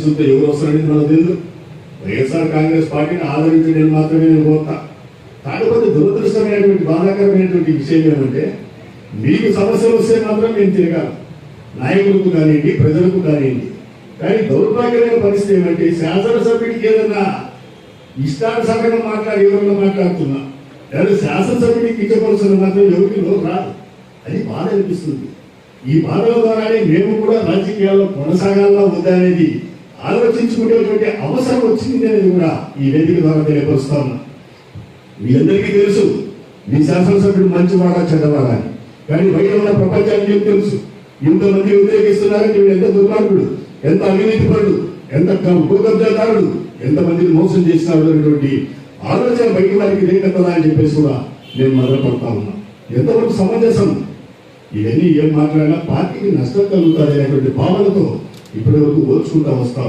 ఎవరు వస్తారనేది మనకు తెలియదు. వైఎస్ఆర్ కాంగ్రెస్ పార్టీని ఆదరించడం మాత్రమే నేను కోరుతా. కాకపోతే దురదృష్టమైనటువంటి బాధాకరమైనటువంటి విషయం ఏమంటే, మీకు సమస్యలు వస్తే మాత్రం నేను తిరగాలి, నాయకులకు కానివ్వండి, ప్రజలకు కానివ్వండి. కానీ దౌర్భాగ్యమైన పరిస్థితి ఏమంటే, శాసనసభ్యుడికి ఏదన్నా ఇష్టానుసారంగా ఎవరన్నా మాట్లాడుతున్నా, లేదా శాసనసభ్యుడికి ఇచ్చవలసిన మాత్రం ఎవరికి రాదు. అది బాధ అనిపిస్తుంది. ఈ బాధల ద్వారానే మేము కూడా రాజకీయాల్లో కొనసాగాలా వద్దా అనేది ఆలోచించుకునేటువంటి అవసరం వచ్చింది అనేది కూడా ఈ వేదిక ద్వారా తెలియపరుస్తా ఉన్నా. మీ అందరికీ తెలుసు మీ శాసనసభ్యుడు మంచివాడా చెడ్డవాడా అని. కానీ బయట ఉన్న ప్రపంచానికి ఏం తెలుసు? ఇంతమంది వ్యతిరేకిస్తున్నారని వీడు ఎంత దుర్మార్గుడు, ఎంత అవినీతిపరుడు, ఎంత భూకబ్జాదారుడు, ఎంతమందిని మోసం చేసినాడు అనేటువంటి ఆలోచన బయట వారికి ఇదే కదా అని చెప్పేసి కూడా నేను మొదలుపడతా ఉన్నా. ఎంతవరకు సమంజసం? ఇవన్నీ ఏం మాట్లాడినా పార్టీకి నష్టం కలుగుతుంది అనేటువంటి భావనతో ఇప్పటి వరకు ఓర్చుకుంటా వస్తాం.